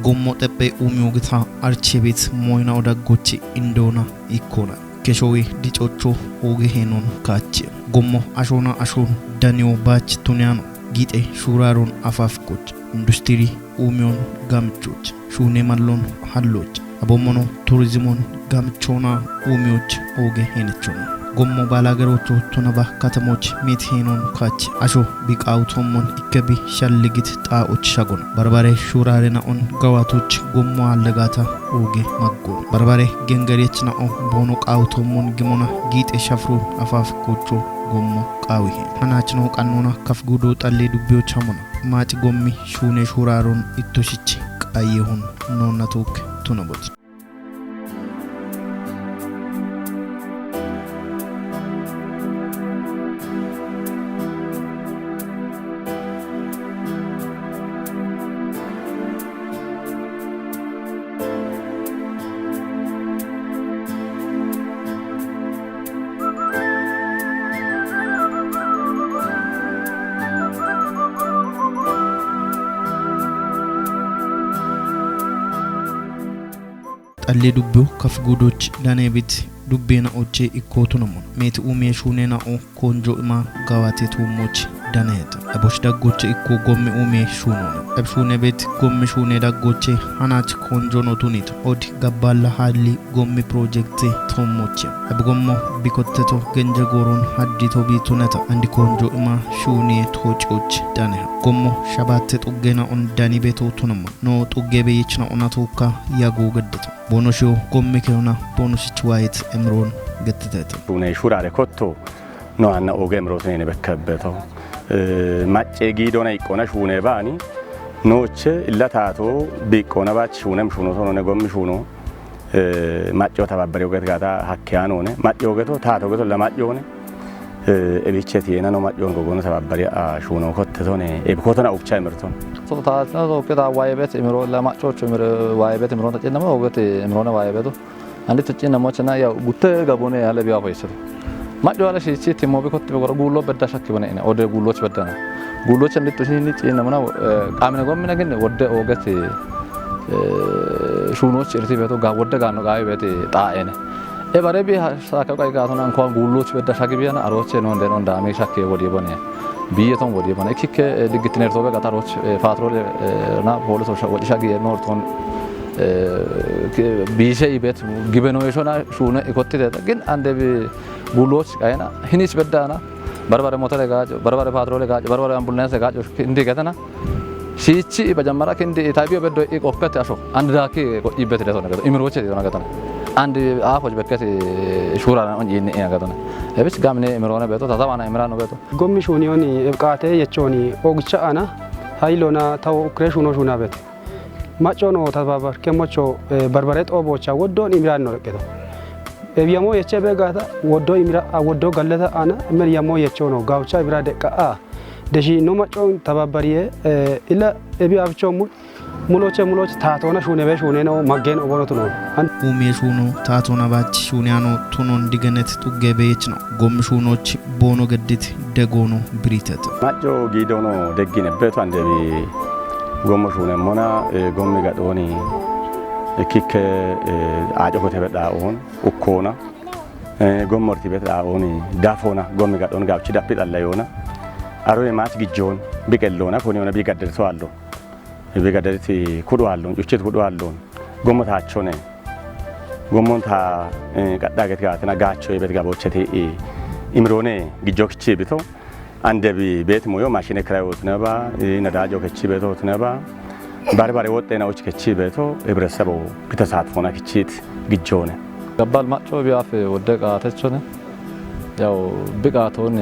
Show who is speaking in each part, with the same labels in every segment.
Speaker 1: Gommo tepe umiogita archibit moina oda gochi indona ikona. Keshowi dichocho oge henon kachi. Gommo ashona ashon Daniel Bach Tuniano. Gite shuraron afaf coach. Industry umion gamchuch. Shune malon halloch. Abomono tourismon gamchona umioch oge henechona. Gommo balagarocho tonaba katamoch methenon kach asho big automon ikebi shalligit ta shagon barbare shurarena on gawatuch gommo allegata oge maggon barbare gengarechna on bonok automon gimona gite shafru afaf kocho gommo qawi hanachno qannona kafgudo talle dubbiyo chamona maati gommi shune shuraron ittoshichi qayyehun nonatuk tunabot alle dubbo kafgudoch danebit dubbena oche ikotunamon met umie shunena o konjo ima gawate tumoch danet abosh daggoche ikko gomme umie shunona abshune bet gomme shune daggoche hanach konjo notunit od gabballa halli gomme project tumoch abgommo bikotteto genje goron haddito bituneta andi konjo ima shune tochoch dane gommo shabatte tuggena on dani beto tunamon no tuggebe yichna onatuka yago gaddato bonosho gomme keona bonosich white emron gettete
Speaker 2: bune shurare kotto no anna oge emrotene bekkabeto macce gidona ikona shune bani noche illatato biqona bach shunem shuno sono ne gommi shuno maccio tababbare oge gata hakkianone maccio oge to tato oge to la maccione ebicheti ena no maccio gogono tababbare a shuno kottone e kotona ukcha emerton
Speaker 3: so ta no keda waibet emro la maccio emro waibet emro ta chenama oge emro na waibeto andi to chenama chena ya gutte gabone yale biya hoyse maccio ala shi timo be kotte go gullo bedda shakki bone ene ode gulloch bedda gulloch andi to shini chenama na qamina gomina genne wodde oge shunoch irti beto ga wodde ga no ga bete ta ene e bare bi saka kai ga tonan kon gulloch bedda shakki biya na aroche non de non da me shakke wodi bone biye ton wodi bone kikke digitiner to be ga taroch patrol na bolo so wodi shakki no ton biise ibet gibeno yeshona shune ikotte gin ande bi gulloch kayna hinis bedana barbare motore ga barbare patrol ga barbare ambulance ga indi gatana shichi bajamara kindi tabiyo beddo ik okkate asho andaki ko ibete de tonaga imroche de tonaga tan andi afoj bekkati shurana on yinni gatana ebis gamne imrona beto tatawana imrano beto
Speaker 4: gommi shunioni ebqate yechoni ogcha ana hailona taw ukreshuno shuna bet machono tababar kemocho barbaret obocha woddon imrano reketo ebiyamo yeche begata woddo imra woddo galleta ana emeriyamo yechono gawcha ibrade ka deshi no machon tababariye ila ebi afchomu muloche tatona shune be shune no magen obono tuno
Speaker 1: umie shuno tatona bach shuniano tunon digenet tuggebe yechno gom shunoch bono gaddit degono britet
Speaker 2: macho gidono deggine beto andebi gom shune mona gommi gadoni kikke aajo ko tebeda on ukona gommorti beta oni dafona gommi gadon gawchi dappi dallayona aroe mat gijjon bigellona koni ona bigaddel so allo bigaddelti kudu allo uccet kudu allo gommo taachone gommon ta gaddaget gatna gaacho bet gabochete imrone gijjokchi bito andebi bet moyo machine krayot neba nadajo kechi beto neba barbare wotena uchkechi beto ebressabo bitasatfona kichit gijjone
Speaker 3: gabbal macho biaf woddeqa techone ያው ብቃቶን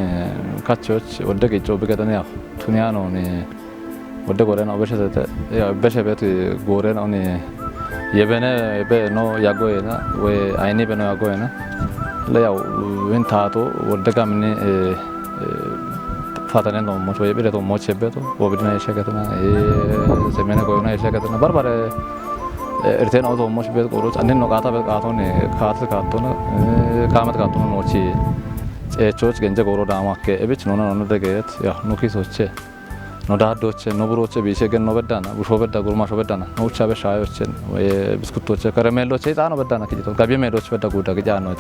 Speaker 3: ካቾች ወደ ገጮ በገደነ ያው ቱኒያኖ ነ ወደ ጎረና በሸተ ያው በሸበት ጎረና ነ የበነ በኖ ያጎየና ወይ አይኔ በኖ ያጎየና ለያው ወንታቶ ወደ ጋምነ ፋታነ ነው ሞች ወይ በለቶ ሞች በቶ ወብድና የሸከተና ዘመነ ጎየና የሸከተና ባርባረ እርቴን አውቶ ሞች በት ቆሮች አንዴ ነው ቃታ በቃቶን ካቶና ካመት ካቶን ኖቺ ጾች ገንጀ ጎሮ ዳማከ እብች ነው ነው ደገት ያ ኑኪሶቼ ነው ዳዶች ነው ብሮች ቢሸገን ነው በዳና ቡሾ በዳ ጉርማሾ በዳና ነው ቻ በሻዮችን ወይ ብስኩቶች ከረሜሎች ይጣ ነው በዳና ከጂቶ ጋቢ ሜሎች በዳ ጉዳ ገጃ ነው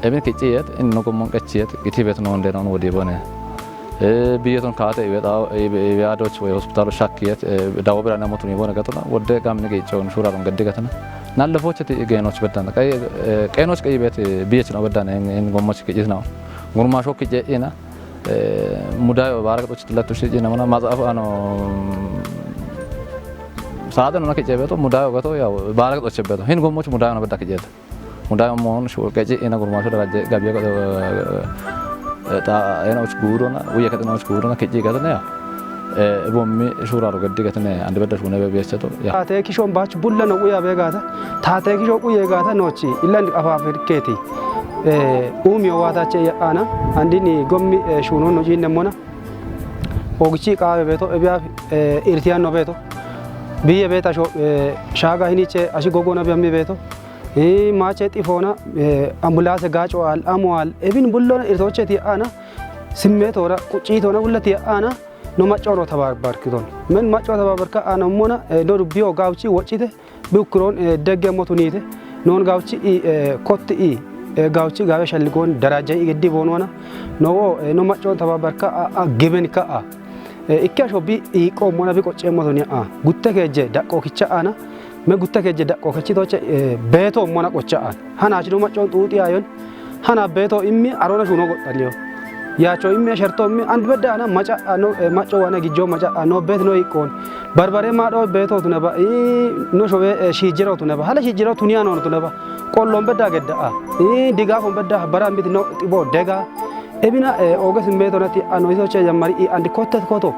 Speaker 3: እብን ከጪየት እነ ጎሞን ቀጪየት ግቲበት ነው እንደናው ወዲ ቦነ ቢየቱን ካተ ይበጣው ያዶች ወይ ሆስፒታሎች ሻክየት ዳው ብራና ሞቱን ይቦነ ገተና ወደ ጋምን ገይጨውን ሹራሩን ገደገተና ናለፎች ገይኖች በዳና ቀይኖች ቀይበት ቢየች ነው በዳና እን ጎሞች ከጂት ነው ጉርማሾ ከጂና ሙዳዮ ባረቀቶች ተለጥቶ ጂና ማና ማጻፍ አኖ ሳደን ነው ከጂበቶ ሙዳዮ ገቶ ያው ባረቀቶች በቶ ይን ጎሞች ሙዳዮ ነው በዳ ከጂት ሙዳዮ ሞን ሹ ከጂ እና ጉርማሾ ደረጃ ጋቢያ ታ አይናዎች ጉሩና ወይ ከተናዎች ጉሩና ከጂ ገተና ያ ቦሚ ሹራሩ ገድገተና አንድ በደሽ ሆነ በቢያቸቶ ያ
Speaker 4: ታቴኪሾን ባች ቡለ ነው ያ በጋታ ታቴኪሾ ቁየ ጋታ ኖቺ ኢላንድ አፋፍር ኬቲ ኡሚዮ ዋታቸ ያአና አንዲኒ ጎሚ ሹኖ ነው ጂነሞና ኦግቺ ቃበ ቤቶ እቢያ ኢርቲያን ነው ቤቶ ቢየ ቤታሾ ሻጋ ሂኒቼ አሺ ጎጎና ቢያሚ ቤቶ ማቼ ጢፎና አምቡላንስ ጋጮዋል አሞዋል እብን ቡሎና ኢርቶቼት ያአና ስሜት ወራ ቁጪቶና ሁለት ያአና ነው ማጫውሮ ተባርባርክቶን ምን ማጫው ተባርባርካ አናሞና ዶር ቢዮ ጋውቺ ወጪተ ቢኩሮን ደገሞቱኒተ ኖን ጋውቺ ኮት ጋውቺ ጋበ ሸልጎን ደረጃ ይገዲ ቦኖና ነው ማጫው ተባርባርካ ግበን ከአ ኢካሾ ቢ ኢቆሞና ቢቆጨሞቱኒ ጉተ ከጀ ዳቆ kicha ana me gutta keje dakko kachitoche beto mona qocha'an hana chido macon tuuti ayon hana beto immi arona shuno godaliyo yacho immi sherto immi and bedana maca no maco wana gijo maca no bet no ikon barbare ma do beto tunaba no shobe shijiro tunaba hala shijiro tuniya no tunaba qollon bedda gedda diga fon bedda barambit no tibo dega ebina oges beto nati ano isoche yamari and kotet koto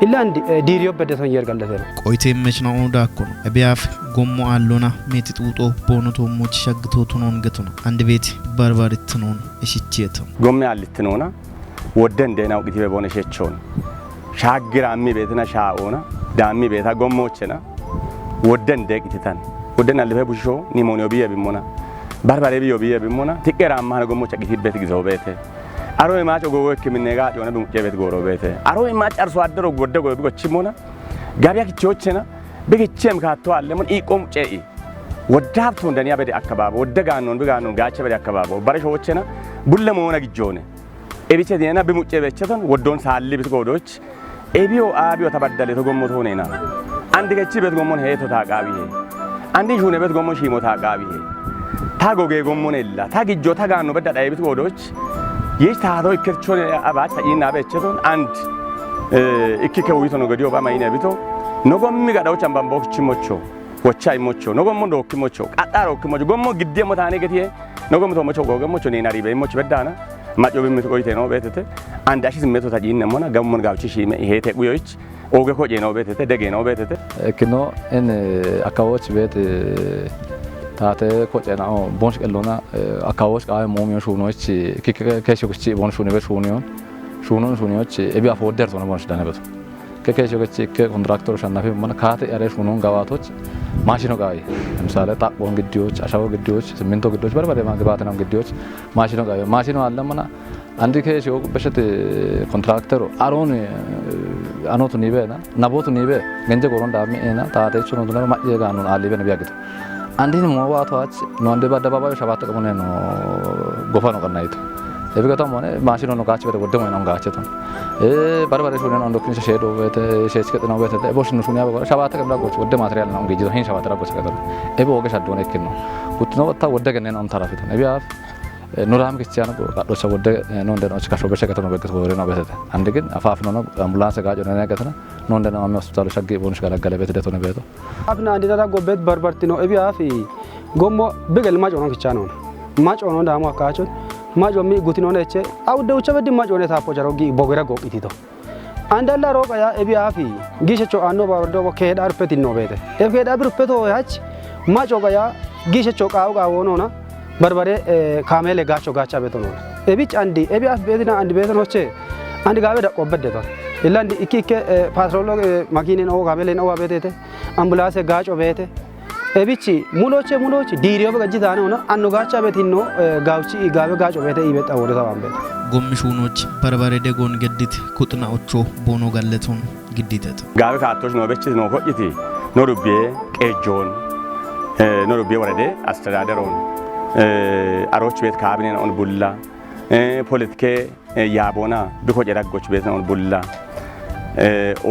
Speaker 4: ኢላንዲ ዲሪዮ በደተን ይርጋለተ
Speaker 1: ቆይቴ መችናው ዳኮን አቢያፍ ጎሞ አሎና ሜትጡጦ ቦኖቶ ሞች ሸግቶቱ ነው እንገቱና አንድ ቤት ባርባሪት ነው እሺቼት
Speaker 2: ጎሜ አልትነውና ወደን ደናው ግቲ በቦነሸቾን ሻግራሚ ቤትና ሻኦና ዳሚ ቤታ ጎሞችና ወደን ደቅቲታን ወደን አልፈ ቡሾ ኒሞኒዮ ቢየ ቢሞና ባርባሪ ቢዮ ቢየ ቢሞና ትቀራማ ጎሞች ግቲበት ግዘው ቤተ አሮይ ማጮ ጎወክ ምንነጋ ጆነ በሙጨበት ጎሮቤተ አሮይ ማጭ አርሶ አደሮ ጎደ ጎቢቆችሞና ጋቢያ kichochena በግቼም ካቶ አለምን ኢቆም ጨኢ ወዳብቶ እንደኛ በደ አካባቢ ወደጋኖን በጋኖን ጋቸ በደ አካባቢ ባረሾችና ቡለሞና ግጆነ ኤቢቸ ዲና በሙጨበቸቶን ወዶን ሳሊ ብትጎዶች ኤቢዮ አቢዮ ተበደለ ተጎሞት ሆነና አንድ ገቺ በት ጎሞን ሄቶ ታቃቢ አንዲ ሹነ በት ጎሞን ሺሞ ታቃቢ ታጎጌ ጎሞን ኤላ ታግጆ ታጋኖ በዳዳይ ብትጎዶች የታሮ ይከርቾን አባታ ይና በቸቶን አንድ እኪከውይቶ ነው ገዲዮ ባማይና ቢቶ ነጎም ጋዳዎች አምባምቦክ ቺሞቾ ወቻይ ሞቾ ነጎም ዶክ ሞቾ ቃጣሮ ኪሞቾ ጎሞ ግዴ ሞታኔ ገቲየ ነጎም ቶሞቾ ጎጎሞቾ ኔና ሪበ ሞች በዳና ማጮ በሚት ቆይቴ ነው ቤተተ አንድ አሺ ስሜቶ ታጂነ ሞና ገሞን ጋውቺ ሺ ይሄ ተቁዮች ኦገ ኮጄ ነው ቤተተ ደጌ ነው ቤተተ
Speaker 3: እክኖ እን አካዎች ቤት ታተ ኮጨናው ቦንሽ ቀሎና አካዎች ቃይ ሞሚዮ ሹኖች ከከሾክቺ ቦንሽ ሹኔ በሹኒዮን ሹኖች እቢያ ፎደር ነው ቦንሽ ዳነበቱ ከከሾክቺ ከኮንትራክተር ሻናፊ ማና ካተ ያሬ ሹኖን ጋባቶች ማሽኖ ቃይ ለምሳሌ ታቆን ግዲዎች አሻው ግዲዎች ሲሚንቶ ግዲዎች በርበሬ ማግባት ነው ግዲዎች ማሽኖ ቃይ ማሽኖ አለማና አንድ ከሾክ በሸት ኮንትራክተሩ አሮን አኖቱ ኒበና ናቦቱ ኒበ ገንጀ ጎሮንዳ አሜና ታተቹ ነው ነው ማየጋኑ አሊበን ቢያግት አንዲን ሞዋቷች ነው እንደ ባደባባዩ ሸባት ተቀመነ ነው ጎፋ ነው ቀናይቱ ለብገታም ሆነ ማሽኖ ነው ጋች ወደሞ ነው ጋቸቱ በርበሬ ሹነ ነው እንደኩኝ ሸዶ ወተ ሸች ከጥናው ወተ ቦሽ ነው ሹነ ያበቃ ሸባት ተቀምዳቆች ወደ ማቴሪያል ነው ገጅ ሄን ሸባት ተራቆች ከደረ እቦ ወገሽ አዶነ እኪ ነው ኩትኖ ወጣ ወደገነ ነው ተራፊቱ ነቢያፍ ኑራም ክርስቲያን ቃዶች ወደ ነው እንደነው ካሾ በሸከተ ነው በከተ ወሬ ነው በተተ አንድ ግን አፋፍ ነው አምቡላንስ ጋጭ ነው ያገተና ነው እንደነው አሚ ሆስፒታሉ ሸገ ቦንሽ ጋላጋለ ቤት ደቶ ነው ቤቶ
Speaker 4: አፍና አንድ ዳዳ ጎበት በርበርቲ ነው እቢያፍ ጎሞ በገል ማጮ ነው ብቻ ነው ማጮ ነው ዳሞ አካቾን ማጮ ሚ ጉቲ ነው ነቼ አውደውቸ በዲ ማጮ ነው ታፖ ጀሮጊ ቦገራ ጎቂቲቶ አንዳላ ሮቃ ያ እቢያፍ ጊሸቾ አኖ ባወርዶ ከሄዳ አርፈት ነው ቤተ ከሄዳ ብርፈቶ ያች ማጮ ያ ጊሸቾ ቃው ቃው ሆኖና በርበሬ ካሜለ ጋቾ ጋቻ ቤቶ ነው እቢጭ አንዲ እቢያፍ ቤትና አንድ ቤቶ ነውቼ አንድ ጋበ ደቆበት ደቶ ኢላንዲ ኢኪከ ፓትሮሎ ማኪኔ ነው ካሜለ ነው ቤቴ አምቡላንስ ጋጮ ቤቴ እቢቺ ሙሎቼ ዲሪዮ በገጅ ዳነ ሆነ አኑ ጋቻ ቤቲኖ ጋውቺ ጋበ ጋጮ ቤቴ ይበጣ ወደ ታዋም ቤት
Speaker 1: ጎምሹኖች በርበሬ ደጎን ገዲት ኩጥናዎቹ ቦኖ ጋለቶን ግዲተት
Speaker 2: ጋብ ካቶች ነው በችት ነው ሆጭቲ ነው ዱቤ ቀጆን ነው ዱቤ ወረደ አስተዳደሩን አሮች ቤት ካቢኔ ነው ቡላ ፖለቲኬ ያቦና ቢኮ ጀራጎች ቤት ነው ቡላ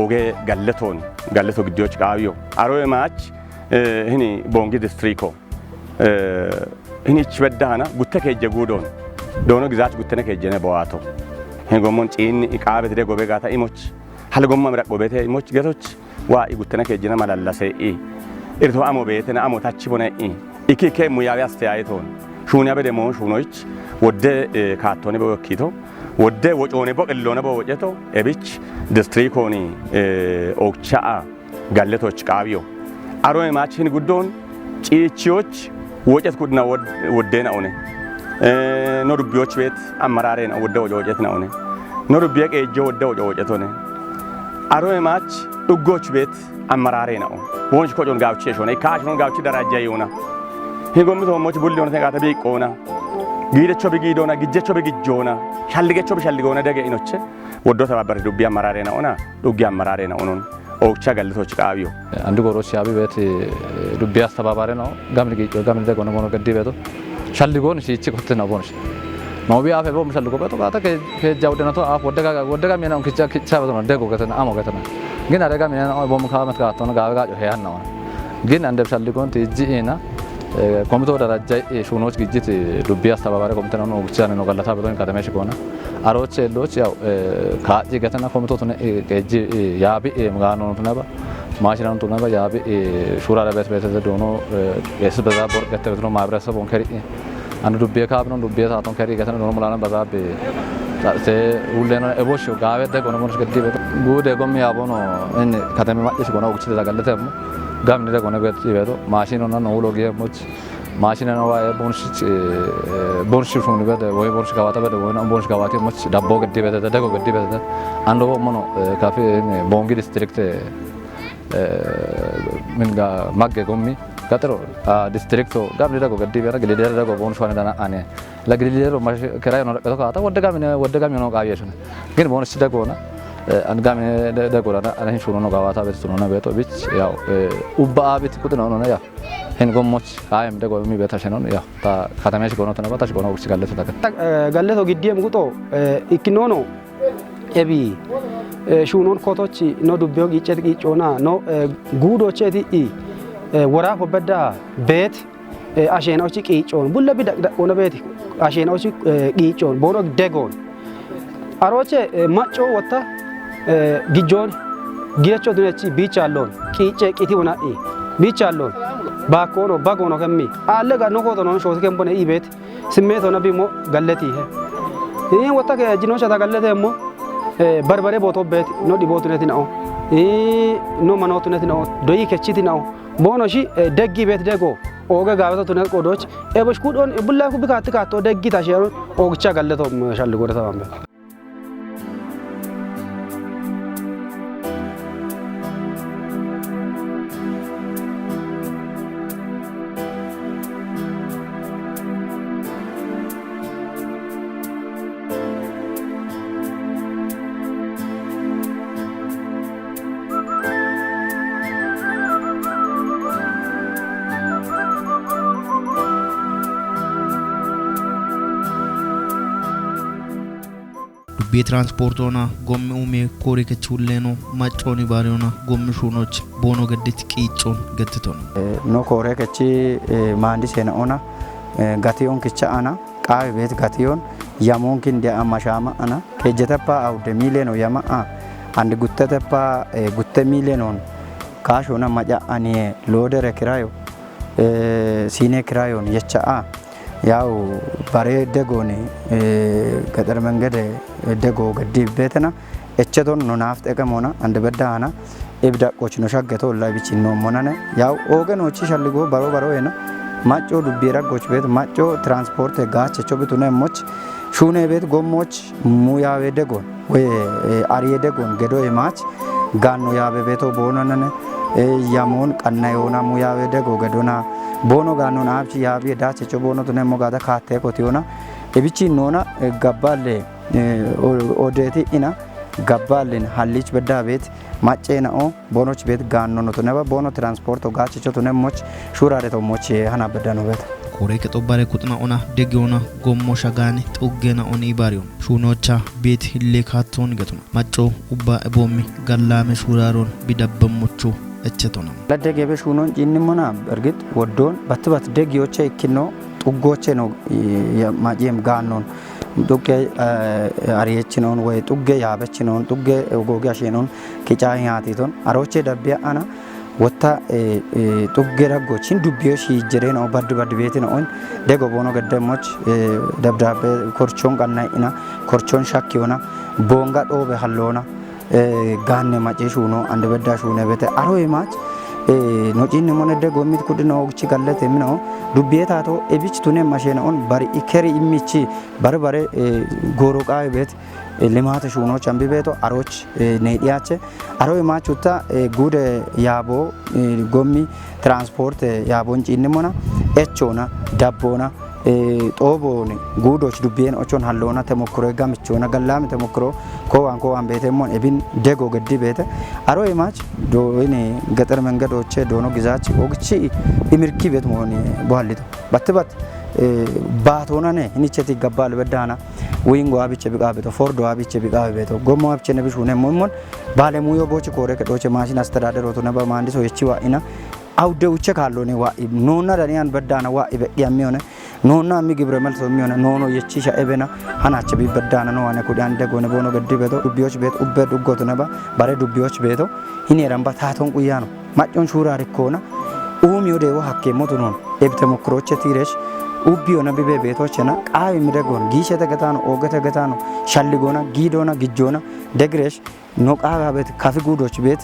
Speaker 2: ኦጌ ጋለቶ ግዲዎች ቃቢዮ አሮ ማች ህኒ ቦንጊ ዲስትሪኮ ህኒ ችበዳና ጉተ ከጀ ጉዶን ዶኖ ግዛች ጉተነ ከጀነ በዋቶ ሄጎሞን ጪን ኢቃበት ደ ጎቤ ጋታ ኢሞች ሀልጎማ ምራቅ ጎቤተ ኢሞች ገቶች ዋ ጉተነ ከጀነ ማላላሰ ኢርቶ አሞ ቤተና አሞ ታች ቦነ ኢኪኬ ሙያዊ አስተያየቶን ሹኛ በደሞ ሹኖች ወደ ካቶኔ በወኪቶ ወደ ወጮኔ በቅሎነ በወጨቶ ኤቢች ዲስትሪኮኒ ኦክቻአ ጋለቶች ቃቢዮ አሮይ ማችን ጉዶን ጪቺዎች ወጨት ኩድና ወደና ኦኔ ኖርቢዎች ቤት አመራሬ ነው ወደ ወጨት ነው ኦኔ ኖርቢያ ቀጆ ወደ ወጨት ኦኔ አሮይ ማች ዱጎች ቤት አመራሬ ነው ወንጅ ኮጆን ጋውቼ ሾነ ካሽኖን ጋውቼ ደረጃ ይሆና ሄጎምቶ ሞች ቡልዮን ተጋተ ቢቆና ጊደቾ ቢጊዶና ግጀቾ ቢግጆና ሻልገቾ ቢሻልጎና ደገ ኢኖች ወዶ ተባበረ ዱቢ አመራሬ ነውና ዱጊ አመራሬ ነውኖን ኦክቻ ጋለቶች ቃቢዮ
Speaker 3: አንዱ ጎሮች ያቢ ቤት ዱቢ አስተባባሪ ነው ጋምን ጊጆ ጋምን ደጎና ጎኖ ገዲ ቤቶ ሻልጎን ሲቺ ኮተና ቦንሽ ነው ቢያፈ ቦም ሻልጎ ቤቶ ባታ ከጃው ደናቶ አፍ ወደጋ ሚናው ክቻ ቤቶ ነው ደጎ ከተና አሞ ከተና ግን አደጋ ሚናው ቦም ካመት ካቶና ጋጋጆ ሄያን ነው ግን አንደ ሻልጎን ትጂና ኮሚቴው ደረጃ ሹኖች ግጅት ዱቢ አስተባባሪ ኮሚቴ ነው ኦክቻን ነው ጋላታ ብሎን ከተማሽ ቆና አሮች ሎች ያው ካጂ ገተና ኮሚቴው ተነ ገጂ ያቢ ምጋኖ ተነባ ማሽናን ተነባ ያቢ ሹራ ለበት ቤተ ደዶኖ የስበዛ ቦር ገተበት ነው ማብረሰብ ወንከሪ አንዱ ዱቢ ካብ ነው ዱቢ ታቶን ከሪ ገተና ነው ሙላና በዛብ ሴ ሁሌና እቦሽ ጋበ ደጎኖ ሞሽ ገዲ ቤት ጉደ ጎም ያቦኖ እን ከተማ ማጭሽ ጎና ኦክቻ ተጋለተ ጋም ንደ ጎነ ገጥ ይበዶ ማሽኑና ነው ሎጊ ሞች ማሽኑ ነው ቦርሽ ሹን በደ ወይ ቦርሽ ጋዋታ በደ ወይ ቦርሽ ጋዋታ ሞች ዳቦ ገዲ በደ ደጎ ገዲ በደ አንዶ ሞኖ ካፌ ቦንጊ ዲስትሪክት ምን ጋ ማገ ጎሚ ጋጥሮ ዲስትሪክቶ ጋም ንደ ገዲ በረ ገዲ ደጎ ቦንሽ ዋና ዳና አኔ ለገዲ ደሮ ማሽ ከራይ ነው ለቀቶ ካታ ወደጋሚ ነው ቃቢየሽ ግን ቦንሽ ደጎና አንጋሚ ደጎራና አለኝ ሹኖ ነው ጋዋታ ቤት ሹኖ ነው ቤቶ ቢች ያው ኡባ ቤት ቁጥ ነው ነው ያው ሄን ጎሞች አይም ደጎ የሚበታሽ ነው ያው ታ ከተማሽ ጎኖ ተነባታሽ ጎኖ ወክስ ጋለተ ተከ
Speaker 4: ጋለቶ ግዲየም ጉጦ ኢክኖ ነው ኤቢ ሹኖን ኮቶች ነው ዱቢዮ ግጭት ግጮና ነው ጉዶቼቲ ወራ ኮበዳ ቤት አሸናዎች ቂጮን ቡለ ቢደቆነ ቤት አሸናዎች ቂጮን ቦሮ ደጎን አሮቼ ማጮ ወጣ ጊጆን ጊቾ ድነቺ ቢቻ አሎን ቂጬ ቂቲ ወናኢ ቢቻ አሎን ባኮኖ ባጎኖ ከሚ አለጋ ነኮቶ ነው ሾት ከምቦነ ኢቤት ስሜት ሆነ ቢሞ ገለቲ ይሄ ወጣ ከጂኖቻ ታገለተሞ በርበሬ ቦቶ ቤት ነው ዲቦቱ ነቲ ነው ኖ ማኖቱ ነቲ ነው ዶይ ከቺቲ ነው ቦኖሺ ደጊ ቤት ደጎ ኦገ ጋበቶ ነው ቆዶች ኤበሽ ኩዶን ቡላኩ ቢካት ካቶ ደጊ ታሸሩ ኦግቻ ገለቶ ሻልጎ ተባምበ
Speaker 1: በትራንስፖርቶና ጎምኡሜ ኮሪ ከቹሌኖ ማጮኒ ባሪዮና ጎምሹኖች ቦኖ ገድት ቂጮን ገትቶን
Speaker 5: ኖ ኮሬ ከቺ ማንዲስ ሄናኦና ጋቲዮን ክቻአና ቃይ ቤት ጋቲዮን ያሞን ኪንዲ አማሻማ አና ከጀተፓ አውደ ሚሊዮን ያማ አንድ ጉተተፓ ጉተ ሚሊዮን ካሾና ማጫ አኒ ሎደረ ክራዮ ሲኔ ክራዮን የቻአ ያው ባሬ ደጎኔ ገጠር መንገድ ደጎ ገዲ ቤተና እቸቶን ነው ናፍጥ ቀሞና አንድ በዳና እብዳቆች ነው ሻገቶ ላይ ብቻ ነው ሞናነ ያው ኦገኖች ሸልጎ ባሮ የና ማጮ ዱቢራ ጎች ቤት ማጮ ትራንስፖርት ጋቸቾ ብቱነ ሞች ሹኔ ቤት ጎሞች ሙያዌ ደጎን ወይ አሪየ ደጎን ገዶ የማች ጋኖ ያበ ቤቶ ቦኖነነ ያሞን ቀና የሆና ሙያዌ ደጎ ገዶና ቦኖ ጋኖ ናብቺ ያበ ዳቸቾ ቦኖ ተነ ሞጋዳ ካቴ ኮቲዮና እብቺ ኖና ገባለ ኦዴቲ ኢና gabbaalin hallich bedda bet maccena o bonoch bet ganno no to neba bono transport o gachicho to nemoch shurare to moch hana bedda no bet
Speaker 1: ኮሬ ከጦባሬ ኩጥና ኦና ደጊዮና ጎሞ ሻጋኒ ጦገና ኦን ኢባሪዮ ሹኖቻ ቤት ሂሌካቶን ገቱና ማጮ ኡባ እቦሚ ጋላሜ ሹራሮን ቢደበሞቹ እቸቶና
Speaker 5: ለደገበ ሹኖን ጂንሞና በርግጥ ወዶን በትበት ደጊዮቼ ይክኖ ጡጎቼ ነው ማጂም ጋኖን ጡጌ አሪየችኖን ወይ ጡጌ ያበችኖን ጡጌ ጎጋሽኖን ኪጫ ያቲቶን አሮቼ ደቢያ አና wata tuggera gochin dubbiyo shi jere no bad beti no on dego bono gaddemoch dabdabe korchon ganna ina korchon shakyona bonga dobe hallona ganne mace shuno ande bedda shune bete aro emach no jinne monede gomit kudino ogchi gallete mino dubbiyeta to ebich tune mashena on bari ikeri imichi barbare goroqa bet limata shuno chambi beto aroch nediache aro emachuta gude yabo gommi transport yabon jinne mona echona dabbona xobone gudoch dubien ochon hallona temokro gamichona gallam temokro ko an bete mon ebin dego geddi bete aro emach do ine gatar mengadoche dono gizachi ogchi imirki bet moni bohalito batbat baatona ne inicheti gabbal bedana wingo abiche biqabeto fordo abiche biqabeto gomo abiche ne bishune momon bale muyo bochi kore ke doche machine astradero to neba mandiso yechiwa ina awde uche kallone wa nonna danian bedana wa ibe yamione nonna mi gibre malso mione nono yechisha ebena hanache bi bedana no ane kudi ande gone bono gaddi beto dubbiyoch bet ubbe duggoto neba bare dubbiyoch beto hineramba taton quyano maccion shura rikkona umiyo dewo hakke moto non ebte mokroche tiresh ubbiyo na bibe betochena qawi midegon gishete gatano ogete gatano shalligona gidona gijjona degresh no qaga bet kafi gudoch bet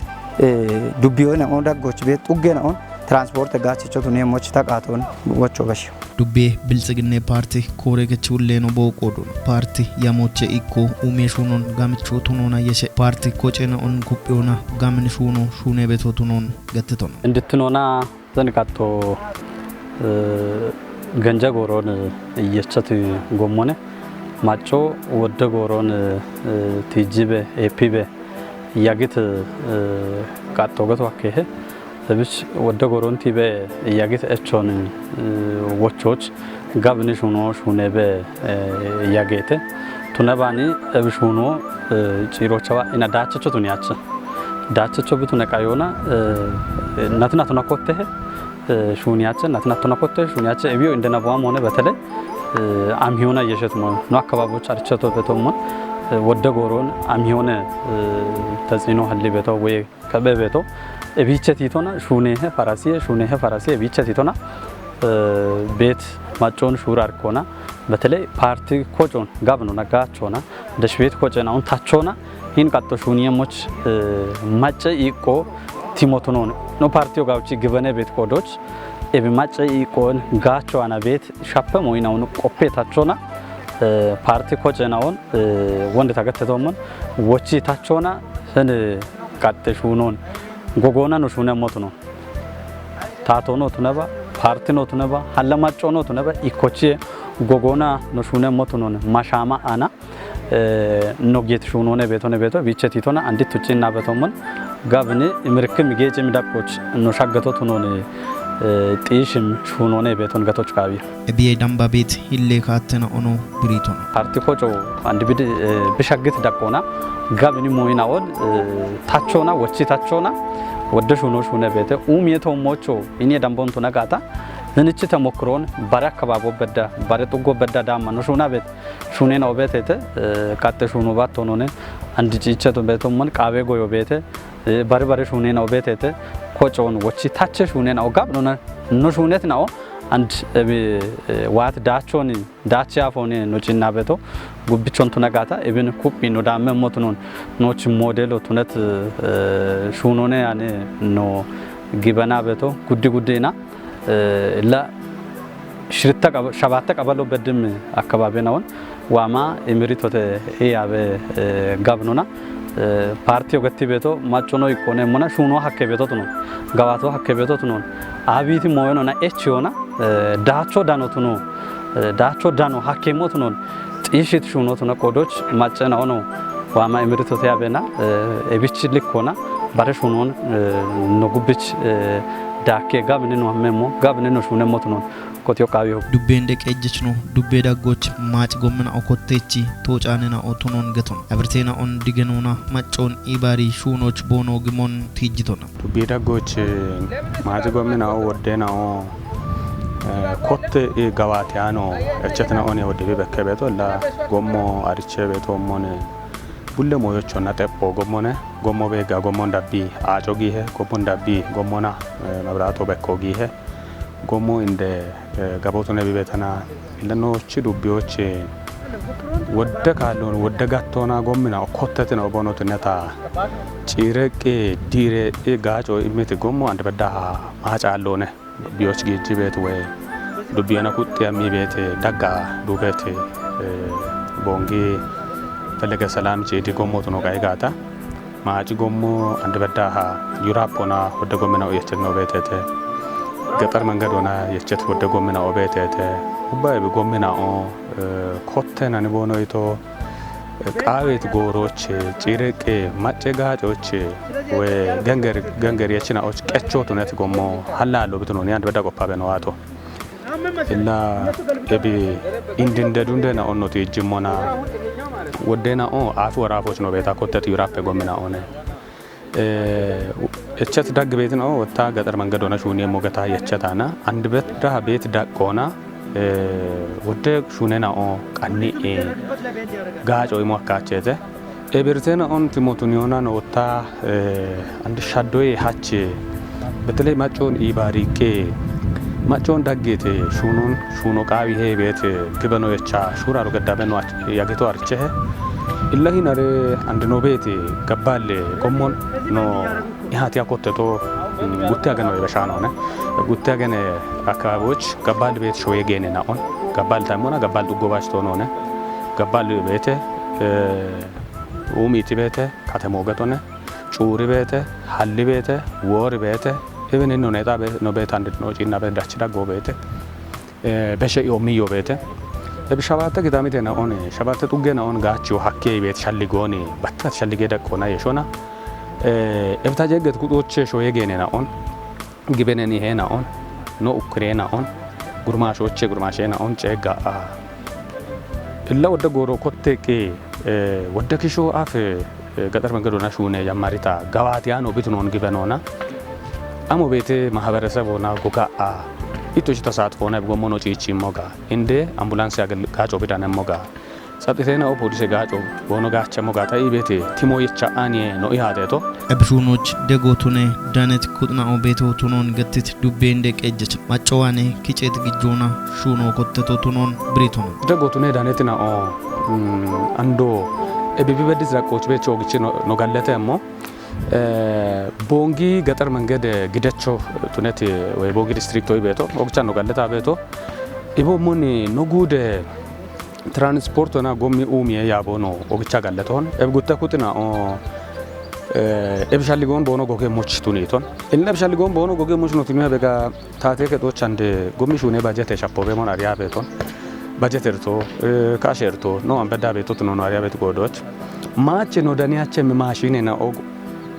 Speaker 5: dubbiyo na on daggoch bet uggena on transport gachicho to ne moch taqaton wocho bash
Speaker 1: dubbe bilጽግኔ ፓርቲ ኮሬ ከቹሌ ነው ቦቆዶ ፓርቲ ያሞቼ ኢኮ ኡሜሹኖን ጋምቾ ቱኖና የሸ ፓርቲ ኮጨና ኦን ኩጲዮና ጋምን ሹኖ ሹኔ ቤቶ ቱኖን ገትቶና
Speaker 6: እንድትኖና ዘንቃቶ ገንጀ ጎሮን እየቸት ጎሞነ ማጮ ወደ ጎሮን ቲጂበ ኤፒበ ያግት ቃቶ ገቶ አከሄ ለብስ ወደ ጎሮን ቲበ ያግት እቾን ወቾች ጋብንሽ ሆኖ ሹኔበ ያገተ ቱነባኒ እብሽ ሆኖ ጪሮቻዋ እና ዳቸቾ ቱኒያቸ ዳቸቾ ብቱነቃዮና ናትናቱና ኮቴ ሹኒያቸ ናትናቱና ኮቴ ሹኒያቸ እቢዮ እንደናባም ሆነ በተለይ አምሂዮና የሸት ነው ነው አካባቢዎች አርቸቶ በተሞን ወደ ጎሮን አምሂዮነ ተጽኖ ሀሊ በቶ ወይ ከበበቶ እቢቸቲቶና ሹኔህ ፈራሲ እቢቸቲቶና ቤት ማጮን ሹራርኮና በተለይ ፓርቲ ኮጮን ጋብኖና ጋቾና ደሽቤት ኮጨና አሁን ታቾና ይን ቀጥቶ ሹኒየሞች ማጨ ይቆ ቲሞቶኖ ነው ፓርቲው ጋውጪ ግበነ ቤት ኮዶች ኤቢ ማጨ ይቆን ጋቾና ቤት ሻፐም ወይናው ቆፔ ታቾና ፓርቲ ኮጨናውን ወንድ ታገተቶምን ወጪ ታቾና ሰን ቀጥሹኖን ጎጎና ነው ሹነ ሞት ነው ታቶኖ ተነባ ፓርቲ ነው ተነባ ሐለማጮ ነው ተነባ ኢኮቺ ጎጎና ነው ሹነ ሞት ነው ማሻማ አና ኖጌት ሹኖነ ቤቶ ቢቸቲቶና አንዲት ቱጪና በተሞን ጋብኔ ምርክም ጌጭ ሚዳቆች ነው ሻገቶት ነው ጤሽም ሹኖነ ቤቶን ገቶች ካቢ
Speaker 1: እቢየ ዳምባ ቤት ሂሌ ካተና ኦኖ ብሪቶና
Speaker 6: ፓርቲ ኮጮ አንድ ቢድ ብሻግት ዳቆና ጋብኒ ሞይናውን ታቾና ወጪ ታቾና ወደ ሹኖ ቤተ ኡሚየቶ ሞቾ እኔ ዳምቦንቱ ነጋታ እንቺ ተሞክሮን ባራ አካባቢ በዳ ባራ ጥጎ በዳ ዳማ ነው ሹና ቤት ሹኔና ቤቴ ካተ ሹኖ ባቶኖነ አንድ ጪቸቶ ቤቶመን ቃቤ ጎዮ ቤቴ ባርባሬ ሹኔና ቤቴ ኮጮን ወጪ ታቸ ሹኔና ጋብ ነው ሹኔት ነው አንድ ዋት ዳቾን ዳቻፎኔ ኖጭና ቤቶ ጉብቾን ተነጋታ ኢብን ኩፒ ነው ዳመ ሞትኖን ኖች ሞዴሎ ቱነት ሹኖኔ ያኔ ኖ ግበና ቤቶ ጉዲና ላ ሽርታ ሸባተ ቀበሎ በድም አካባቢ ነው ዋማ ኤሚሪቶተ ያበ ጋብኖና ፓርቲው ገቲ ቤቶ ማጮኖ ይቆነ ሞና ሹኖ ሀከ ቤቶ ነው ጋባቶ ሀከ ቤቶ ነው አቢቲ ሞዮና ኤችዮና ዳቾ ዳኖ ሀከ ሞት ነው ጢሽት ሹኖት ነው ኮዶች ማጨናው ነው ዋማ እምርቶት ያበና እብች ልኮና ባረሹኖን ኖጉብች ዳኬ ጋብንን ወመሞ ጋብንን ሹነሞት ነው ቆጥዮ ቃቢው
Speaker 1: ዱቤን ደቀጅች ነው ዱቤ ዳጎች ማጭ ጎምና ኦኮቴቺ ቶጫነና ኦቶኖን ገቶን አብርቴና ኦን ዲገኖና ማጮን ኢባሪ ሹኖች ቦኖ ግሞን ቲጅቶና
Speaker 2: ዱቤ ዳጎች ማጭ ጎምና ወደና ኮት ገባቲያኖ እቸትና ኦን ወደቤ በከበቶ ላ ጎሞ አርቸ ቤቶ ሞነ ቡለ ሞዮቾና ጠፖ ጎሞነ ጎሞ ቤጋ ጎሞን ዳቢ አጮጊሄ ጎሞን ዳቢ ጎሞና መብራቶ በኮጊሄ ጎሞ እንደ ገቦቱ ነቢበተና ለኖች ዱቢዎች ወደ ካሎን ወደ ጋቶና ጎምና ኮተትና ቦኖትነታ ጭረቅ ዲሬ ጋጮ ኢሜት ጎሞ አንድ በዳ ማጫሎነ ቢዎች ጌጅ ቤት ወይ ዱቢያና ኩጥ ያሚ ቤት ዳጋ ዱበት ቦንጌ ፈለገ ሰላም ጄዲ ጎሞቱ ነው ጋይጋታ ማጭ ጎሞ አንድ በዳ ዩራፖና ወደ ጎምናው የቸነው ቤተተ ገጠር መንገድ ሆና የቸት ወደ ጎምናው ቤተተ ሁባይ ጎምናው ኮተና ንቦኖይቶ ቃቤት ጎሮች ጭርቅ ማጨጋጮች ወይ ገንገር የችናዎች ቀቾት ነት ጎሞ ሐላሎ ብትኖን አንድ በዳ ቆፓ በነዋቶ እና እቢ እንድንደዱንደና ኦኖት ይጅሞና ወደና አፍ ወራፎች ነው ቤታ ኮተት ዩራፕ ጎምና ሆነ እቸት ዳግ ቤት ነው ወጣ ገጠር መንገድ ሆነ ሹኔ ሞገታ የቸታና አንድ በዳ ቤት ዳቆና ወደ ሹኔና ቀኒ ጋጮ ይሞካቸተ ኤብርቴና ኦን ቲሞቱን ዮና ነው ወጣ አንድ ሻዶይ ሃች በተለይ ማጮን ኢባሪቄ ማጮን ዳጌቴ ሹኖ ቃቢ ሄ ቤት ግበኖ የቻ ሹራሩ ገዳበኖ ያገቶ አርቸ ኢላሂ ነሬ አንድ ነው ቤት ገባል ቆሞን ኖ ይሃት ያቆተቶ ጉታ ገነ በሻ ነው ጉታ ገነ አካባቢዎች ገባል ቤት ሾየ ገነና ኦን ገባል ታሞና ገባል ዱጎባሽ ቶ ነው ገባል ቤት ኡሚቲ ቤት ከተሞ ገቶነ ጩሪ ቤት ሐሊ ቤት ወር ቤት even in neta no bet and no ጭና በዳችዳ ጎቤት በሸዮ ሚዮ ቤት በሻባተ ግዳሚት ነው ኦን ሻባተ ጡገና ኦን ጋቺው ሐኬ ቤት ሻሊጎኒ ባታት ሻሊገ ደቆና የሾና እብታጀገት ቁጦች ሾየ ገኔና ኦን ግበነኒ ሄና ኦን ኖ ኡክሬና ኦን ጉርማሾች ጉርማሼና ኦን ጨጋ እላ ወደ ጎሮ ኮቴቄ ወደ ክሾ አፍ ገጠር መንገዶና ሹኔ ያማሪታ ጋዋቲያ ነው ብትኖን ግበኖና አሞ ቤት ማህበረሰብ ሆና ጎጋ ኢቶች ተሳትፎና በጎሞኖ ጪጪ ሞጋ እንደ አምቡላንስ ያገል ጋጮ ቢዳነ ሞጋ ጸጥቴና ፖሊስ ጋጮ ቦኖ ጋቸ ሞጋ ታይ ቤት ቲሞ የቻ አኒ ነው ይሃደቶ
Speaker 1: እብሹኖች ደጎቱኔ ዳነት ኩጥናው ቤቶቱኖን ገትት ዱቤ እንደቀጀች ማጨዋኔ ኪጨት ግጆና ሹኖ ኮተቶቱኖን ብሪቶን
Speaker 2: ደጎቱኔ ዳነትና አንዶ እቢቢ በዲስ ራቆች ቤት ቾግቺ ነው ጋለተሞ ቦንጊ ገጠር መንገድ ግደቾ ቱነት ወይ ቦንጊ ዲስትሪክት ወይ ቤቶ ኦግቻ ነው ጋለታ ቤቶ ኢቦሞኒ ኖጉደ ትራንስፖርት ሆና ጎሚ ኡሚ ያቦኖ ኦግቻ ጋለቶን እብጉተ ኩጥና እብሻሊጎን ቦኖ ጎጌ ሞች ቱኔቶን እነ እብሻሊጎን ቦኖ ጎጌ ሞች ነው ቱኔ በጋ ታቴ ከዶች አንድ ጎሚ ሹኔ ባጀት ሻፖ በሞን አሪያ ቤቶን ባጀት እርቶ ካሸርቶ ነው አንበዳ ቤቶት ነው አሪያ ቤት ጎዶች ማች ነው ዳኒያቸ ማሽኔ ነው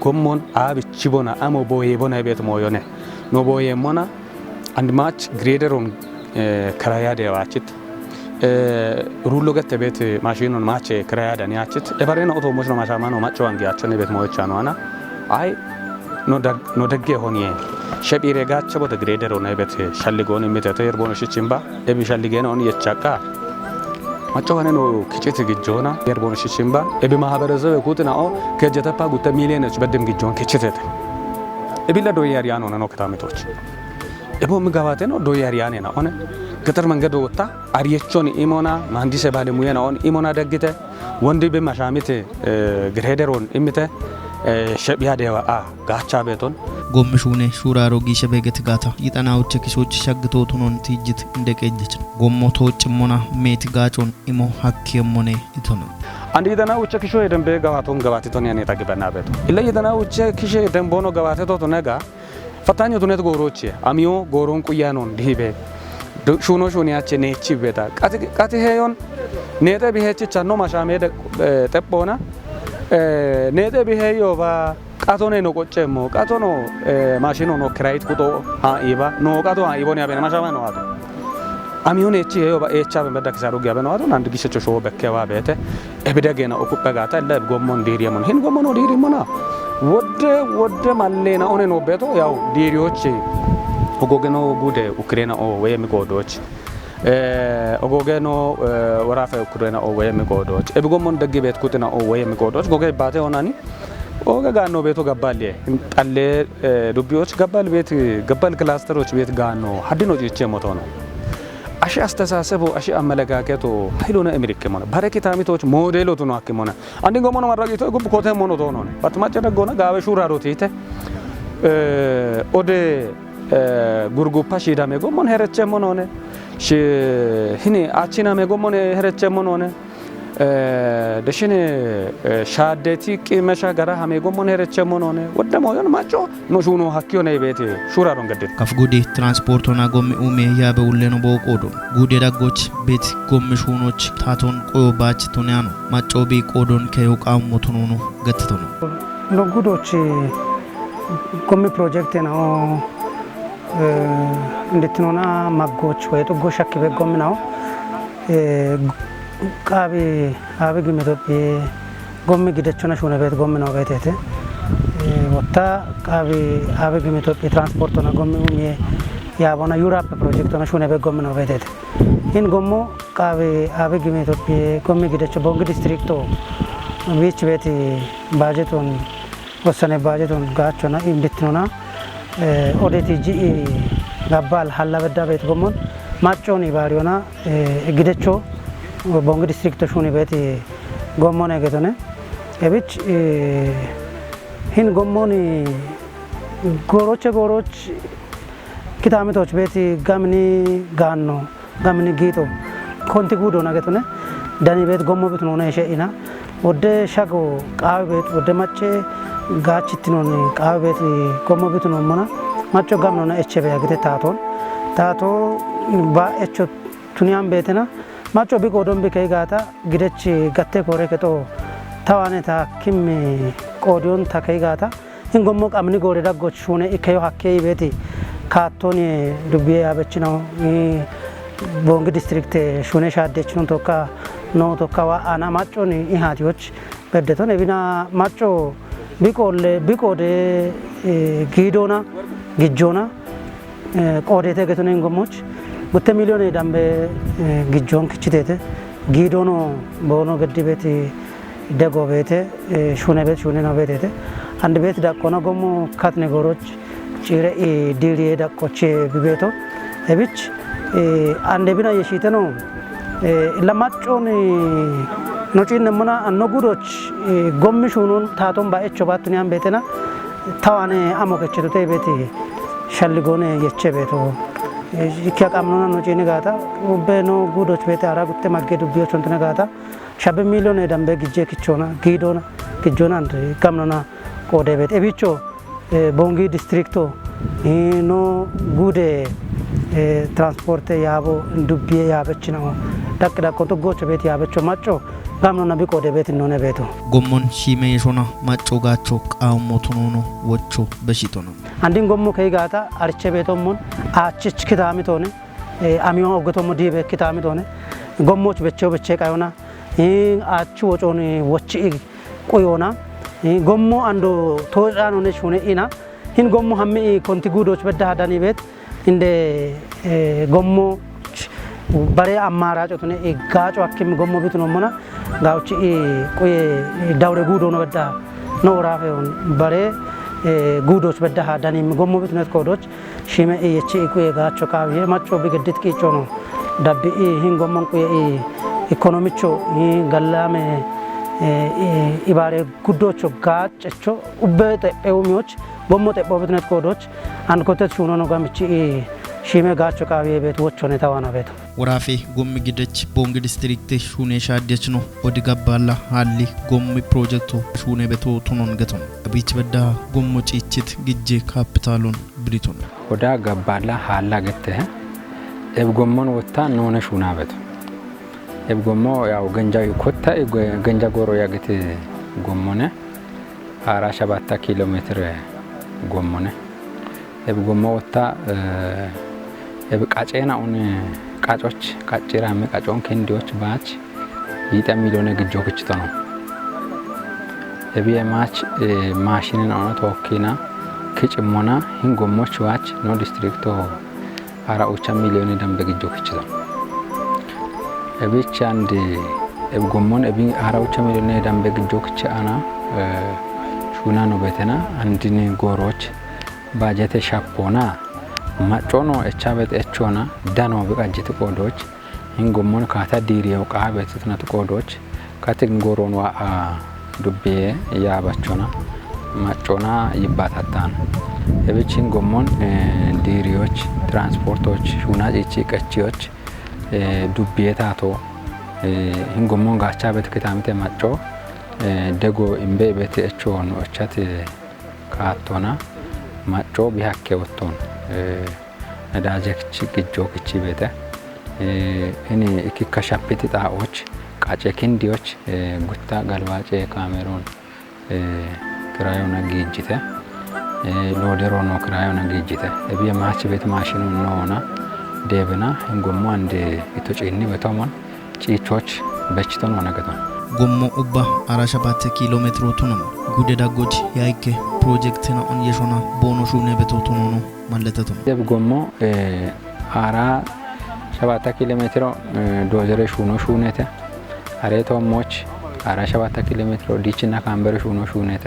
Speaker 2: ኮሞን አብቺ ቦና አሞ ቦዬ ቦና ቤት ሞዮነ ኖ ቦዬ ሞና አንድ ማች ግሬደሩን ክራያ ደዋችት ሩሎ ገተ ቤት ማሽኑን ማች ክራያ ዳኒያችት እባሬና ኦቶሞች ነው ማሻማ ነው ማቸው አንጊያቸው ነው ቤት ሞዮቻ ነው አና አይ ኖ ደጌ ሆኒ ሸቢሬ ጋቸ ቦተ ግሬደሩን ቤት ሸልጎን የሚተተ የርቦን ሽቺምባ እቢ ሸልጌ ነው የቻቃ ማጨዋኔ ነው ክጭት ግጆና የርቦን ሽቺምባ እቢ ማህበረሰብ ኩጥናኦ ከጀተፓ ጉተ ሚሊዮኖች በደም ግጆን ክጭተተ እቢላ ዶያሪያ ነው ከተማቶች እቦ ምጋባቴ ነው ዶያሪያ ነው ሆነ ገጠር መንገድ ወጣ አሪየቾን ኢሞና ማንዲስ ባለሙያ ነው ኢሞና ደግተ ወንድ በማሻሚት ግሬደሮን ኢምተ ሸቢያ ደዋ ጋቻ ቤቶን
Speaker 1: ጎምሹኔ ሹራሮ ጊሸበገት ጋታ ይጣናውቸ ኪሶች ሸግቶቱኖን ትጅት እንደቀጀች ጎሞቶ ጭሞና ሜት ጋጮን ኢሞ ሐኪየሞኔ ይቶነ
Speaker 2: አንድ ይጣናውቸ ኪሾ የደንበ ጋዋቶን ጋባቲቶን ያኔ ታግበና ቤቶ ኢለ ይጣናውቸ ኪሾ የደንቦኖ ጋባቴቶ ቱነጋ ፈታኞ ቱነት ጎሮቼ አሚዮ ጎሮን ቁያኖን ዲቤ ሹኖ ሹኒያቸ ነቺ ቤታ ቃቲ ሄዮን ኔተ ቢሄች ቻኖ ማሻሜ ጠጶና
Speaker 7: nede biheyo ba qatone no qoccemo qatono mashino no krait kuto ha iba no qato ha iboni abena mashama no ato amione ci heyo ba echa be medak saru gabe no ato nand gishecho sho bekkewa bete ebidegena okuppe gata le gommon diriyamon hin gommon dirimona wode mallena one no beto yaw diriochi ogogeno gude ukraina o wemi godochi ogogeno warafa ukraina o wemi godochi ebigommon degge bet kutina o wemi godochi goge bate onani oga gaano beto gaballe talle dubbiዎች gabbal bet gabbal ክላስተሮች ቤት ጋኖ ሀድኖ ጭቼ ሞቶ ነው አሺ አስተሳሰቡ አሺ አመለካከቱ ኃይሎነ አሜሪካ ሞነ ባረኪታሚቶች ሞዴሎቱ ነው አከሞነ አንድ ጎሞነ ማራጊቶ ጉብ ኮተ ሞኖ ቶኖ ነው ባትማጨ ደጎነ ጋበ ሹራሮት ይተ ኦደ ጉርጉፓ ሺዳሜ ጎሞነ ሄረቸ ሞኖነ ሺ ሂኒ አቺና ሜ ጎሞነ ሄረቸ ሞኖነ ደሽኔ ሻደቲ ቂመሻ ጋራ ሀሜ ጎሞነ ሄረቸ ሞኖነ ወደሞ ዮን ማጮ ኖ ሹኖ ሀኪዮ ነው ቤት ሹራሮን ገደ
Speaker 1: ከፍጉዲ ትራንስፖርቶና ጎሚ ኡሜ ያበውለ ነው በቆዶ ጉዲ ዳጎች ቤት ጎሚ ሹኖች ታቶን ቆዮባች ቱኒያኖ ማጮ ቢ ቆዶን ከዮቃም ሞቱኖ ነው ገትቶ ነው
Speaker 8: ጉዶች ጎሚ ፕሮጀክት ነው እንድትኖና ማጎች ወይ ጥጎ ሸክበ ጎሚ ነው ቃቢ አብግ መቶብ ጎሚ ግደቸና ሹነ ቤት ጎሚ ነው ቤቴ ወጣ ቃቢ አብግ መቶብ ትራንስፖርቶና ጎሚ ኡሜ ያቦና ዩራፕ ፕሮጀክቶና ሹነ ቤት ጎሚ ነው ቤቴ ይን ጎሞ ቃቢ አብግ መቶብ ጎሚ ግደቸ ቦንግ ዲስትሪክቶ ቢች ቤት ባጀቶን ወሰነ ባጀቶን ጋቸና እንድትኖና ኦዴቲጂ ጋባል ሐላበዳ ቤት ጎሞን ማጮኒ ባሪዮና ግደቾ ቦንግ ዲስትሪክት ሹኒ ቤት ጎሞን ያገተነ እብች ሂን ጎሞን ጎሮች ኪታሚቶች ቤት ጋምኒ ጋኖ ጋምኒ ጊቶ ኮንቲ ጉዶ ናገተነ ዳኒ ቤት ጎሞ ቤት ነው ነው ሸኢና ወደ ሻጎ ቃው ቤት ወደ ማጨ ጋችትኖን ቃው ቤት ጎሞ ቤት ነው ማና ማጮ ጋም ነው ኤችቤ ያገተ ታቶ ባ ኤቾ ቱኒያም ቤትና ማጮ ቢቆዶም ቢከይ ጋታ ግደች ገቴ ኮሬ ከቶ ታዋኔታ ኪም ቆዲዮን ታከይ ጋታ እንጎሞ ቃምኒ ጎሬ ዳጎች ሹኔ ኢከዮ ሀከይ ቤት ካቶን ዱቢያ ያበችነው ቦንግ ዲስትሪክት ሹኔ ሻደች ነው ቶካ ነው ቶካዋ አና ማጮን ኢሃቲዎች በደቶን እቢና ማጮ ቢቆዴ ጊዶና ግጆና ቆዴተ ገተነ እንጎሞች ጉተ ሚሊዮን ዳምበ ግጆን ክችቴተ ጊዶኖ ቦኖ ገዲ ቤት ደጎ ቤት ሹነ ቤት ሹነ ነው ቤት አንድ ቤት ዳቆና ጎሞ ካት ነገሮች ጭረ ዲሪ ዳቆቼ ቢቤቶ እብች አንድ ቢና የሺተ ነው ለማጮን ኖጪን ነሙና አነጉዶች ጎም ሹኑን ታቶን ባኤቾ ባቱኒያን ቤተና ታዋኔ አሞከችቱ ቤት ሸልጎነ የቸ ቤቶ ይከቃምኑና ኖጪኒ ጋታ ወበኖ ጉዶች ቤት አራጉቴ ማገዱ ቢዮች እንተነ ጋታ ሻበ ሚሊዮን ደምበ ግጄ ክቾና ግጆና አንድ ካምኑና ቆደ ቤት እቢቾ ቦንጊ ዲስትሪክቶ ኖ ጉዴ ትራንስፖርት ያቦ እንዱቢየ ያበች ነው ዳቅ ቶጎች ቤት ያበቾ ማጮ ጋምኑና ቢቆደ ቤት ነው ቤቶ
Speaker 1: ጎሞን ሺሜ ሾና ማጮ ጋቾ ቃሞቱኖ ነው ወቾ በሺቶ ነው
Speaker 8: አንዲን ጎሞ ከይጋታ አርቸ ቤቶሞን አችች ክታሚቶነ አሚዮ ኦገቶሞ ዲቤ ክታሚቶነ ጎሞች በቸው በቸ ቃዮና አቹ ወጮን ወቺ ቆዮና ጎሞ አንዶ ተወጫኖ ነሽ ሆነ ኢና ሂን ጎሞ ሀሚ ኮንቲ ጉዶች በዳዳኒ ቤት እንደ ጎሞ ባሬ አማራጮቱነ ጋጮ አክም ጎሞ ቤት ነው ሞና ጋውቺ ቆየ ዳውረ ጉዶ ነው በዳ ነው ራፈውን ባሬ ጉዶች በዳዳኒ ጎሞ ቤት ነው ኮዶች ሺመ የቺ ቆየ ጋቾ ካው የማጮ ቢገድት ቂጮ ነው ዳቢ ሂን ጎሞን ቆየ ኢኮኖሚቾ ገላሜ ኢባሬ ጉዶቾ ጋጨቾ ኡበተ ኤውሚዎች ቦሞተ ቦብትነት ኮዶች አንድ ኮተት ሹኖ ነው ጋምቺ ሺሜ ጋቾ ቃቢ ቤት ወቾ ነው ታዋና ቤት
Speaker 1: ወራፌ ጎም ግደች ቦንግ ዲስትሪክት ሹኔ ሻደች ነው ኦዲ ገባላ ሃሊ ጎም ፕሮጀክቱ ሹኔ ቤቶ ቱኖን ገተው አቢች በዳ ጎም ጪችት ግጄ ካፒታሉን ብሪቶ ነው
Speaker 9: ወዳ ገባላ ሃላ ገተ ኤብ ጎሞን ወታ ነውነ ሹና ቤት ኤብ ጎሞ ያው ገንጃ ኮታ ገንጃ ጎሮ ያገተ ጎሞነ 47 ኪሎ ሜትር ጎሞነ እብ ጎሞ ወታ እብ ቃጨና ኡን ቃጮች ቃጭራ መቃጮን ከንዲዎች ባች ይጣ ሚሊዮን ግጆ ክችቶ ነው እብ የማች ማሽንን አውና ተወኪና ክጭሞና ህንጎሞች ዋች ኖ ዲስትሪክቶ አራውቻ ሚሊዮን ደም በግጆ ክችቶ እብቻ አንድ እብ ጎሞን እብ አራውቻ ሚሊዮን ደም በግጆ ክቻ አና ሹና ነው በተና አንድን ጎሮች ባጀተ ሻፖና ማጮኖ እቻበት እቾና ዳኖ በቃጀት ቆዶች እንጎሞን ካታ ዲሪያው ቃበትትና ቆዶች ካትንጎሮን ዋ ዱቤ ያባቾና ማጮና ይባታታን እብችን ጎሞን ዲሪዮች ትራንስፖርቶች ሹና እቺ ቀቺዎች ዱቤታቶ እንጎሞን ጋቻበት ከታምተ ማጮ ደጎ ኢምቤ ቤት እቾን እቻት ካቶና ማጮ ቢያከ ወጥቶን ነዳጀክች ግጆክች ቤተ እኔ እኪከሻፕት ጣዎች ቃጨ ክንዲዎች ጉታ ጋልባጨ ካሜሮን ክራዮና ጊጅተ ሎደሮኖ ክራዮና ጊጅተ እቢየ ማች ቤት ማሽኑ ነውና ደብና እንጎሞ አንድ ኢቶጪኒ በተማን ጪቾች በችተን ወነገታ
Speaker 1: ጎሞ ኡባ 47 ኪሎ ሜትሮቱ ነው ጉደዳ ጎጅ ያይከ ፕሮጀክት ነው የሾና ቦኖ ሹነ በቶቱ ነው ማለተቱ
Speaker 9: ደብ ጎሞ 47 ኪሎ ሜትሮ ዶዘሬ ሹኖ ሹነተ አሬቶሞች 47 ኪሎ ሜትሮ ዲችና ካምበረ ሹኖ ሹነተ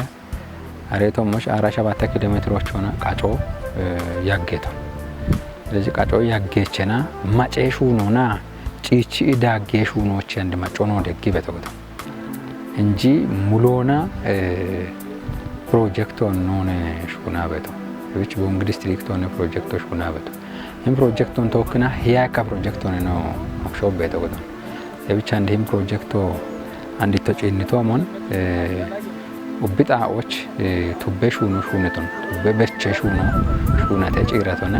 Speaker 9: አሬቶሞች 47 ኪሎ ሜትሮች ሆነ ቃጮ ያገታ ስለዚህ ቃጮ ያገቸና ማጨ ሹኖና ጪቺ ዳጌ ሹኖች አንድ ማጮ ነው ደግ በተወታ እንጂ ሙሉና ፕሮጀክት ሆነ ሹና በቶ which በእንግሊዝ ዲስትሪክት ሆነ ፕሮጀክቶች ሹና በቶ ይሄን ፕሮጀክቱን ተወክና ያካ ፕሮጀክት ሆነ ነው አክሾብ በተወታ የብቻ እንደም ፕሮጀክቱ አንድ ተጨኝቶ ማን ኡብጣዎች ቱበ ሹኑ ሹነቱን በበቸ ሹኑ ሹና ተጭራቶና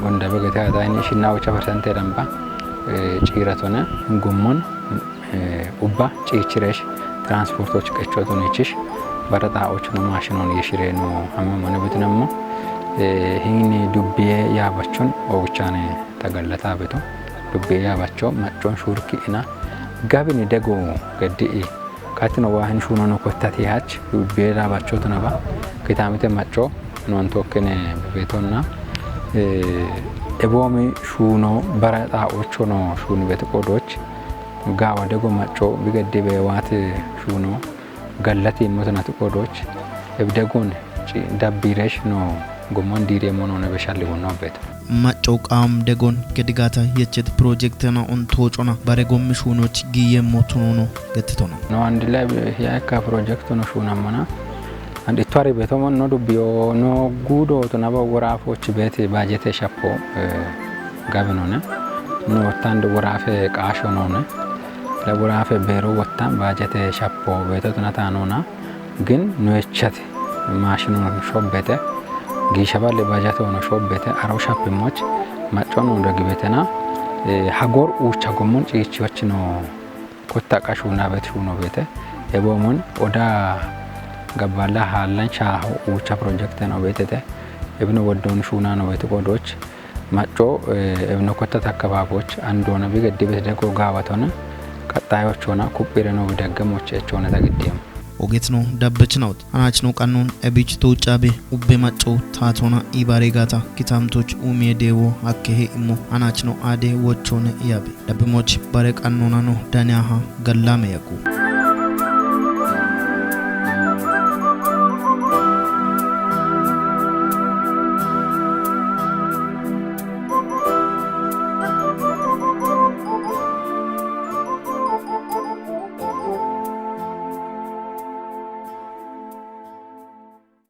Speaker 9: ጎንዳ በገታ ዳይኒ ሽናው ቻፈርሰንተ ደምባ ጭራቶና ጎሞን ኡባ ጭጭረሽ ትራንስፖርቶች ቀጮቱን ይችሽ በረታዎች ነው ማሽኑን የሽሬ ነው አመመነ በትነሞ ይሄን ዱቤ ያባቸውን ኦብቻኔ ተገለታ በቶ ዱቤ ያባቸው ማጮን ሹርኪና ጋብኒ ደጎ ገዲኢ ካትኖ ዋህን ሹኖ ነው ኮታቲ ያች ዱቤ ያባቸው ተነባ ከታምተ ማጮ ነው ተወከነ በቤቶና ኤቦሚ ሹኖ በረታዎች ነው ሹን በተቆዶች ጋዋ ደጎ ማጮ ቢገደበ ዋት ሹኖ ገለቲ ሞተናት ቆዶች እብደጎን ዳቢሬሽ ነው ጎሞን ዲሬ ሞኖ ነው በሻል ሆኖ ቤት
Speaker 1: ማጮ ቃም ደጎን ገድጋታ የቸት ፕሮጀክት ነው ኦን ቶጮና ባረጎም ሹኖች ጊየም ሞቱኖ ነው ገትቶ ነው
Speaker 9: አንድ ላይ ያካ ፕሮጀክት ነው ሹናማና አንድ ቷሪ ቤቶሞን ነው ዱቢዮ ነው ጉዶ ተናባ ወራፎች ቤት ባጀተ ሻፖ ጋብኖነ ነው ታንድ ወራፈ ቃሾ ነው ለወራፈ ቤሮ ወጣን ባጀተ ሻፖ ቤተቱናታ ነውና ግን ነውቸት ማሽኑን ሾበተ ጊሸባለ ባጀተ ሆኖ ሾበተ አራው ሻፕሞች ማጮን ነው ደግበተና ሀጎር ኡቻ ጎሞን ጪቺዎች ነው ኮታቃሹና ቤት ሹኖ ቤተ የቦሞን ኦዳ ገባላ ሃላንቻ ኡቻ ፕሮጀክት ነው ቤተተ እብነ ወዶን ሹና ነው ቤተ ቆዶች ማጮ እብነ ኮታታ አካባቢዎች አንድ ሆነ ቢገድበት ደጎ ጋዋተና ቀጣዮች ሆና ኩፕሬ ነው በደገሞች እቾነ ተገደም
Speaker 1: ኦጌት ነው ዳበች ነው አናች ነው ቀኑን እቢች ተውጫቤ ኡቤ ማጮ ታቶና ኢባሬጋታ ኪታምቶች ኡሜዴዎ አከሄ ኢሞ አናች ነው አዴ ወቾነ ያቤ ዳብሞች ባረ ቀኑና ነው ዳንያሃ ገላመ ያቁ